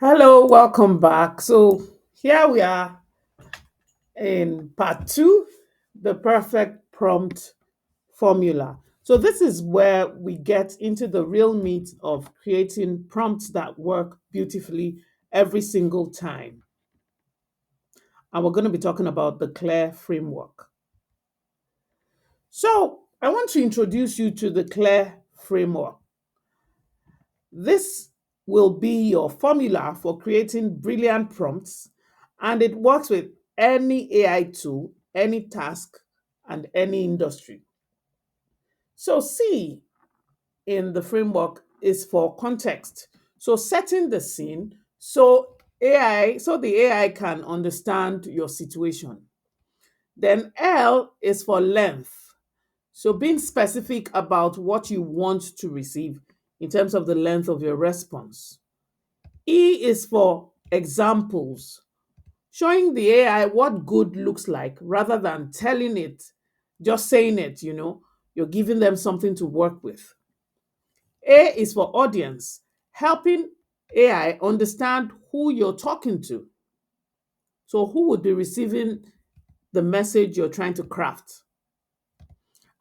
Hello, welcome back. So here we are in part two, the perfect prompt formula. So this is where we get into the real meat of creating prompts that work beautifully every single time. And we're going to be talking about the CLARE framework. So I want to introduce you to the CLARE framework. This will be your formula for creating brilliant prompts, and it works with any AI tool, any task, and any industry. So, C in the framework is for context. So, setting the scene so the AI can understand your situation. Then L is for length. So, being specific about what you want to receive in terms of the length of your response. E is for examples, showing the AI what good looks like rather than telling it, just saying it, you're giving them something to work with. A is for audience, helping AI understand who you're talking to. So, who would be receiving the message you're trying to craft?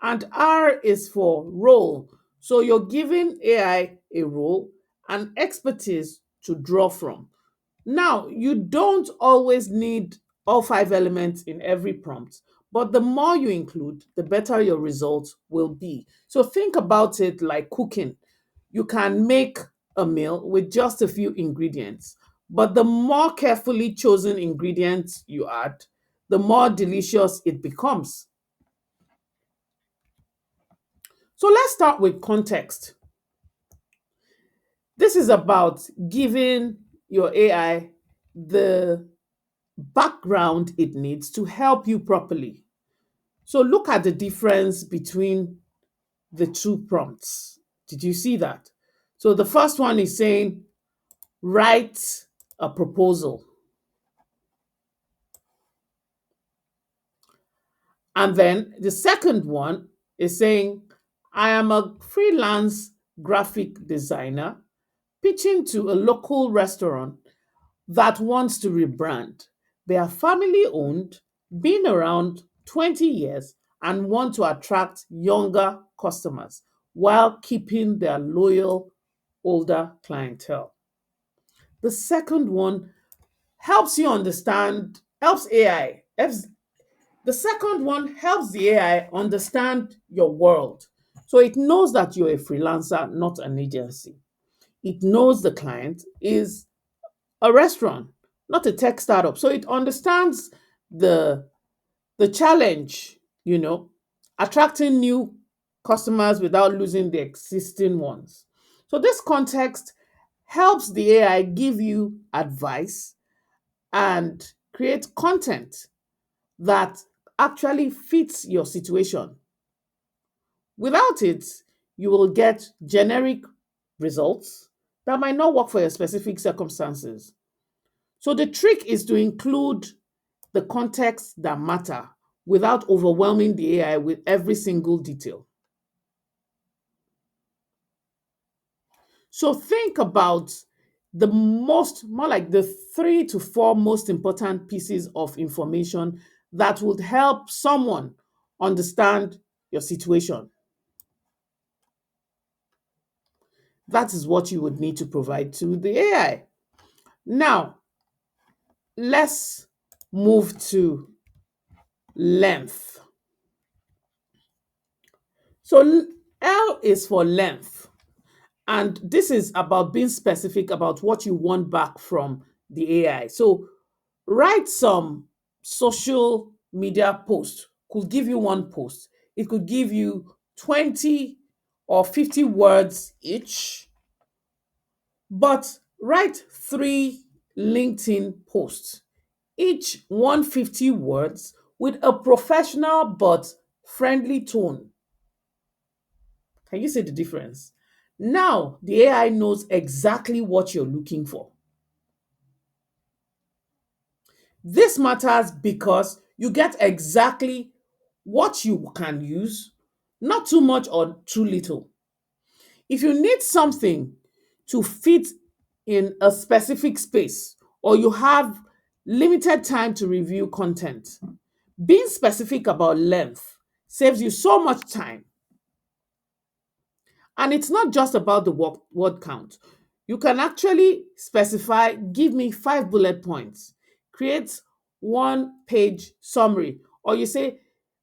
And R is for role. So, you're giving AI a role and expertise to draw from. Now, you don't always need all five elements in every prompt, but the more you include, the better your results will be. So think about it like cooking. You can make a meal with just a few ingredients, but the more carefully chosen ingredients you add, the more delicious it becomes. So let's start with context. This is about giving your AI the background it needs to help you properly. So look at the difference between the two prompts. Did you see that? So the first one is saying, write a proposal. And then the second one is saying, I am a freelance graphic designer pitching to a local restaurant that wants to rebrand. They are family owned, been around 20 years, and want to attract younger customers while keeping their loyal older clientele. The second one helps you understand, helps AI, the second one helps the AI understand your world. So it knows that you're a freelancer, not an agency. It knows the client is a restaurant, not a tech startup. So it understands the the challenge, attracting new customers without losing the existing ones. So this context helps the AI give you advice and create content that actually fits your situation. Without it, you will get generic results that might not work for your specific circumstances. So the trick is to include the contexts that matter without overwhelming the AI with every single detail. So think about more like the 3 to 4 most important pieces of information that would help someone understand your situation. That is what you would need to provide to the AI. Now, let's move to length. So L is for length. And this is about being specific about what you want back from the AI. So write some social media post, could give you one post. It could give you 20 or 50 words each, but write 3 LinkedIn posts, each 150 words with a professional but friendly tone. Can you see the difference? Now, the AI knows exactly what you're looking for. This matters because you get exactly what you can use, not too much or too little. If you need something to fit in a specific space or you have limited time to review content. Being specific about length saves you so much time. And it's not just about the word count. You can actually specify, give me 5 bullet points, create 1 page summary, or you say,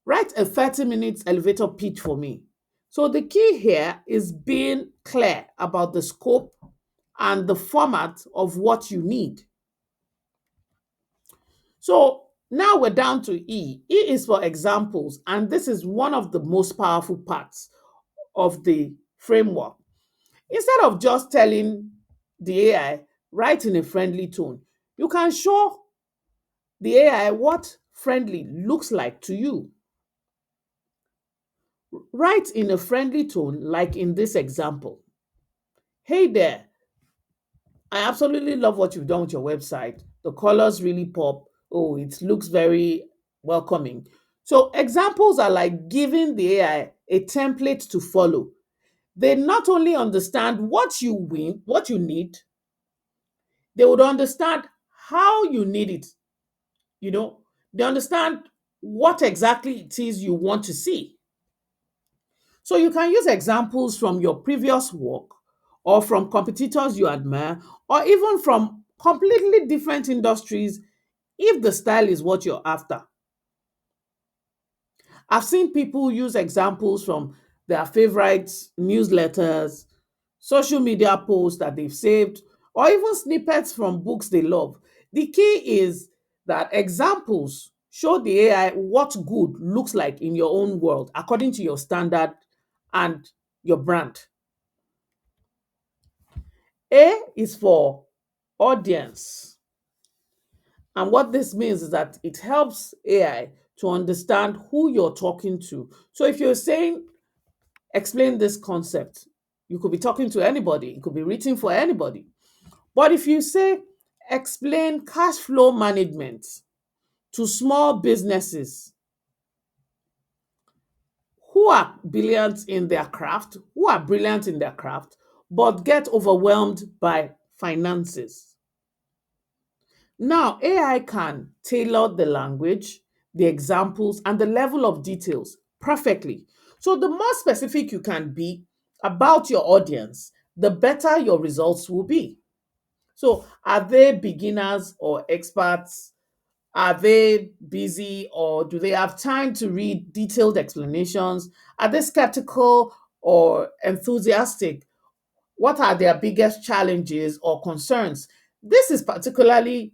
write a 30 minutes elevator pitch for me. So the key here is being clear about the scope and the format of what you need. So now we're down to E. E is for examples, and this is one of the most powerful parts of the framework. Instead of just telling the AI, write in a friendly tone, you can show the AI what friendly looks like to you. Write in a friendly tone, like in this example. Hey there, I absolutely love what you've done with your website. The colors really pop. Oh, it looks very welcoming. So, examples are like giving the AI a template to follow. They not only understand what you need, they would understand how you need it. You know, they understand what exactly it is you want to see. So you can use examples from your previous work or from competitors you admire or even from completely different industries if the style is what you're after. I've seen people use examples from their favorite newsletters, social media posts that they've saved, or even snippets from books they love. The key is that examples show the AI what good looks like in your own world according to your standard and your brand. A is for audience. And what this means is that it helps AI to understand who you're talking to. So if you're saying, explain this concept, you could be talking to anybody, it could be written for anybody. But if you say, explain cash flow management to small businesses who are brilliant in their craft, but get overwhelmed by finances. Now, AI can tailor the language, the examples, and the level of details perfectly. So, the more specific you can be about your audience, the better your results will be. So, are they beginners or experts? Are they busy or do they have time to read detailed explanations? Are they skeptical or enthusiastic? What are their biggest challenges or concerns? This is particularly,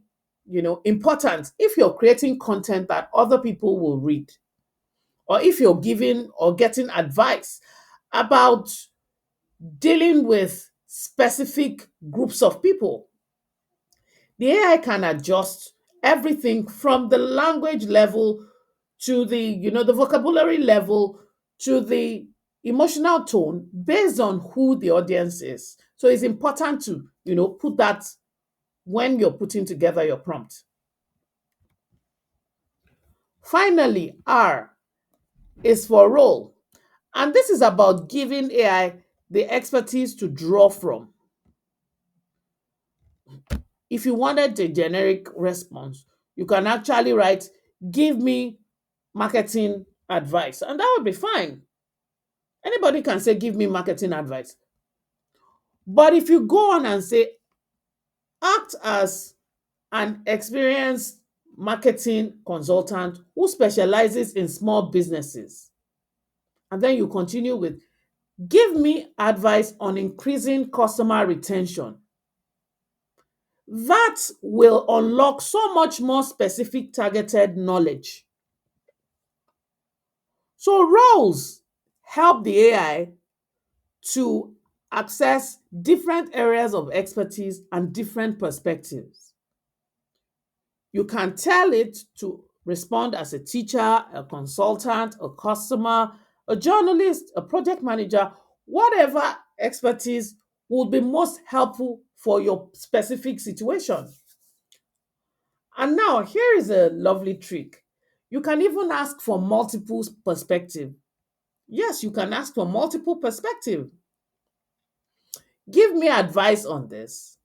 important if you're creating content that other people will read, or if you're giving or getting advice about dealing with specific groups of people. The AI can adjust everything from the language level to the vocabulary level to the emotional tone based on who the audience is. So it's important to, put that when you're putting together your prompt. Finally, R is for role. And this is about giving AI the expertise to draw from. If you wanted a generic response, you can actually write, give me marketing advice, and that would be fine. Anybody can say, give me marketing advice. But if you go on and say, act as an experienced marketing consultant who specializes in small businesses, and then you continue with, give me advice on increasing customer retention, that will unlock so much more specific targeted knowledge. So roles help the AI to access different areas of expertise and different perspectives. You can tell it to respond as a teacher, a consultant, a customer, a journalist, a project manager, whatever expertise would be most helpful for your specific situation. And now here is a lovely trick. You can even ask for multiple perspective. Yes, you can ask for multiple perspective. Give me advice on this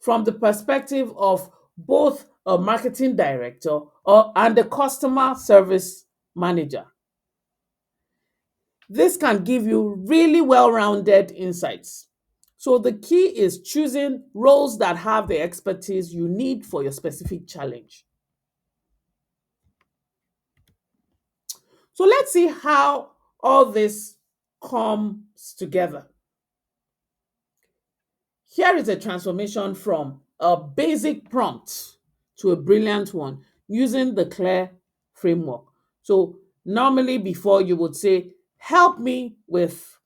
from the perspective of both a marketing director and a customer service manager. This can give you really well rounded insights. So, the key is choosing roles that have the expertise you need for your specific challenge. So, let's see how all this comes together. Here is a transformation from a basic prompt to a brilliant one using the CLARE framework. So, normally before you would say, help me with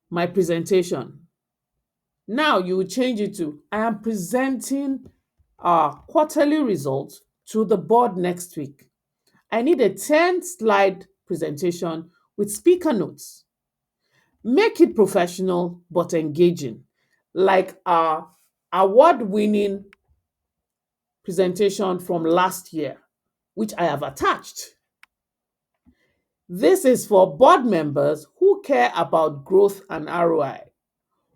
my presentation. Now you will change it to, I am presenting our quarterly results to the board next week. I need a 10-slide presentation with speaker notes. Make it professional but engaging, like our award winning presentation from last year, which I have attached. This is for board members who care about growth and ROI.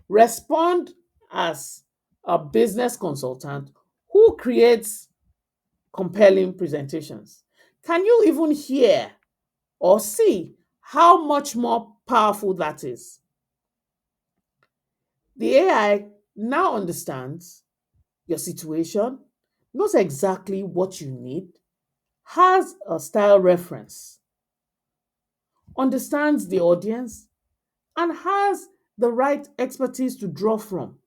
Respond as a business consultant who creates compelling presentations. Can you even hear or see how much more powerful that is? The AI now understands your situation, knows exactly what you need, has a style reference, understands the audience, and has the right expertise to draw from.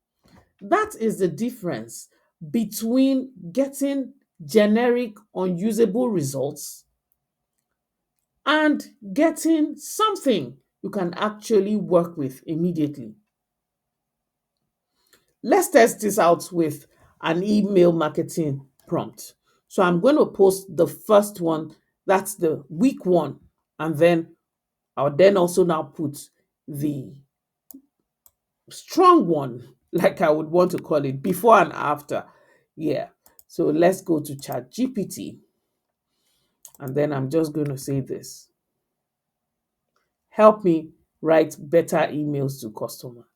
That is the difference between getting generic, unusable results and getting something you can actually work with immediately. Let's test this out with an email marketing prompt. So I'm going to post the first one, that's the week one, and then I'll then also now put the strong one, like I would want to call it, before and after. Yeah. So let's go to Chat GPT, and then I'm just going to say this: help me write better emails to customer.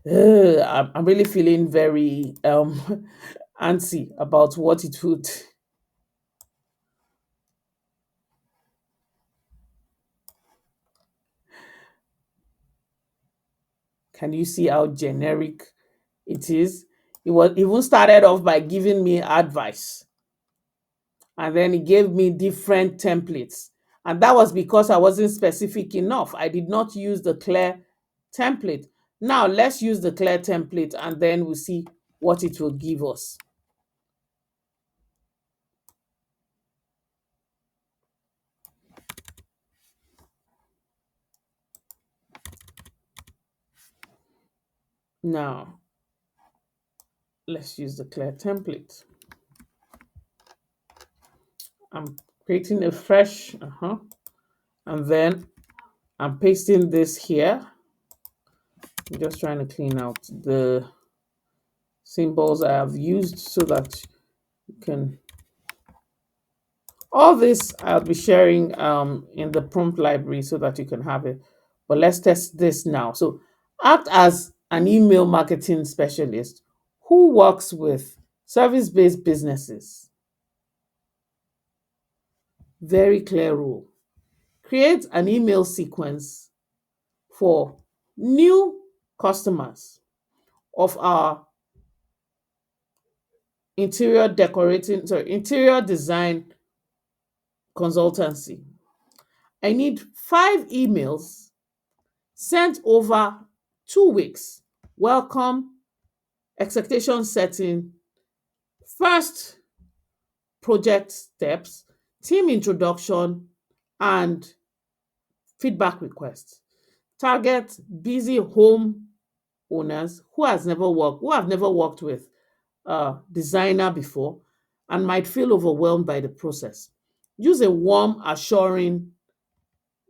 I'm really feeling very antsy about what it would. Can you see how generic it is? It was even started off by giving me advice, and then he gave me different templates. And that was because I wasn't specific enough. I did not use the clear template. Now let's use the clear template and then we'll see what it will give us. Now let's use the clear template. I'm creating a fresh, and then I'm pasting this here. I'm just trying to clean out the symbols I have used so that you can. All this I'll be sharing in the prompt library so that you can have it. But let's test this now. So act as an email marketing specialist who works with service-based businesses. Very clear rule. Create an email sequence for new customers of our interior design consultancy. I need 5 emails sent over 2 weeks. Welcome, expectation setting, first project steps, team introduction, and feedback requests. Target busy home owners who have never worked with a designer before and might feel overwhelmed by the process. Use a warm,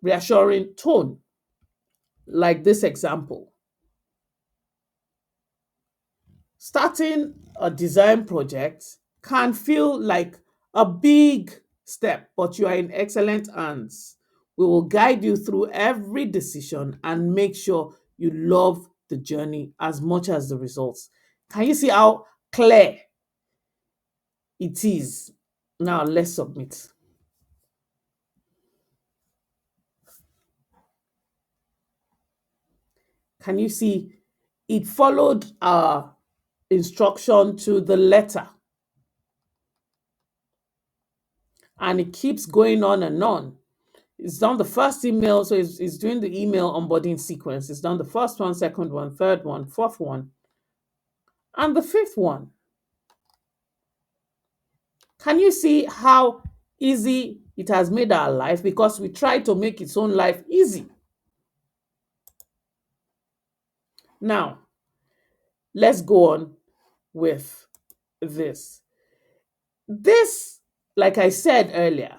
reassuring tone, like this example. Starting a design project can feel like a big step, but you are in excellent hands. We will guide you through every decision and make sure you love the journey as much as the results. Can you see how clear it is? Now let's submit. Can you see it followed our instruction to the letter, and it keeps going on and on. It's done the first email, so it's doing the email onboarding sequence. It's done the first one, second one, third one, fourth one, and the fifth one. Can you see how easy it has made our life, because we try to make its own life easy? Now, let's go on with this. This, like I said earlier,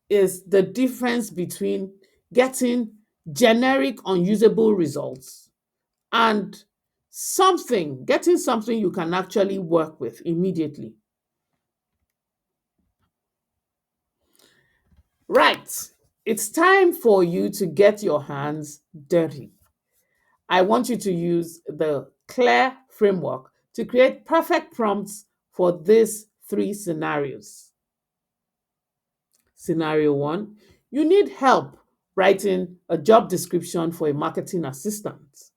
is the difference between getting generic, unusable results and getting something you can actually work with immediately. Right. It's time for you to get your hands dirty. I want you to use the CLARE framework to create perfect prompts for these three scenarios. Scenario one, you need help writing a job description for a marketing assistant.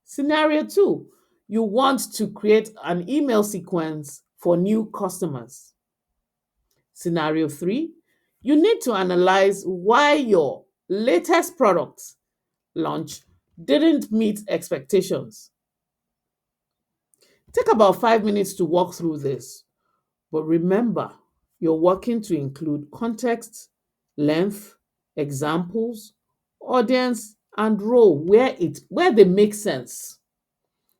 Scenario two, you want to create an email sequence for new customers. Scenario three, you need to analyze why your latest product launch didn't meet expectations. Take about 5 minutes to walk through this, but remember, you're working to include context, length, examples, audience, and role where they make sense.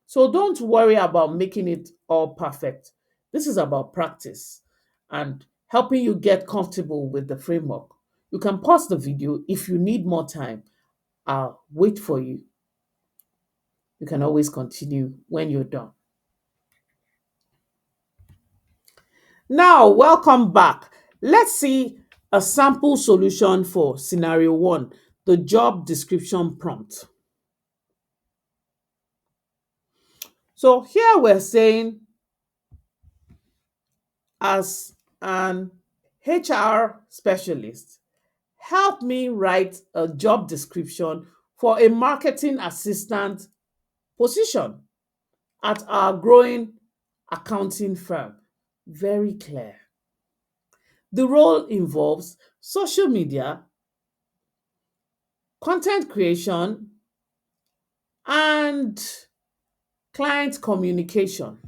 So don't worry about making it all perfect. This is about practice and helping you get comfortable with the framework. You can pause the video if you need more time. I'll wait for you. You can always continue when you're done. Now, welcome back. Let's see a sample solution for scenario one, the job description prompt. So here we're saying, as an HR specialist, help me write a job description for a marketing assistant position at our growing accounting firm. Very clear. The role involves social media, content creation, and client communication.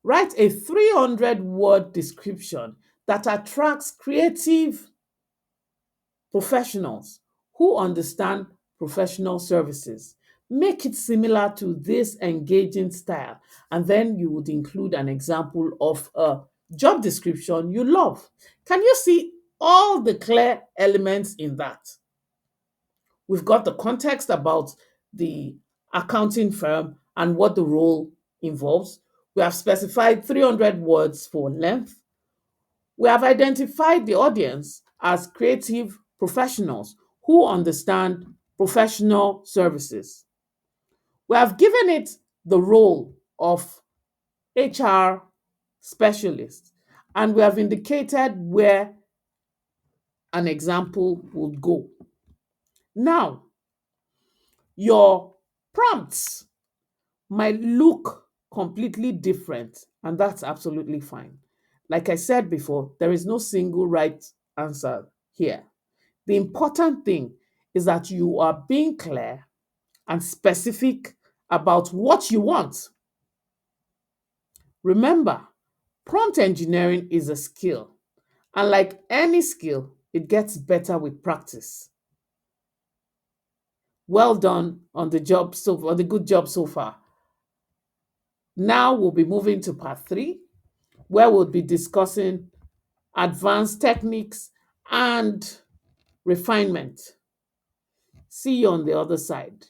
Write a 300-word description that attracts creative professionals who understand professional services. Make it similar to this engaging style, and then you would include an example of a job description you love. Can you see all the clear elements in that? We've got the context about the accounting firm and what the role involves. We have specified 300 words for length. We have identified the audience as creative professionals who understand professional services. We have given it the role of HR specialist, and we have indicated where an example would go. Now, your prompts might look completely different, and that's absolutely fine. Like I said before, there is no single right answer here. The important thing is that you are being clear and specific about what you want. Remember, prompt engineering is a skill, and like any skill, it gets better with practice. Well done on the good job so far. Now we'll be moving to part three, where we'll be discussing advanced techniques and refinement. See you on the other side.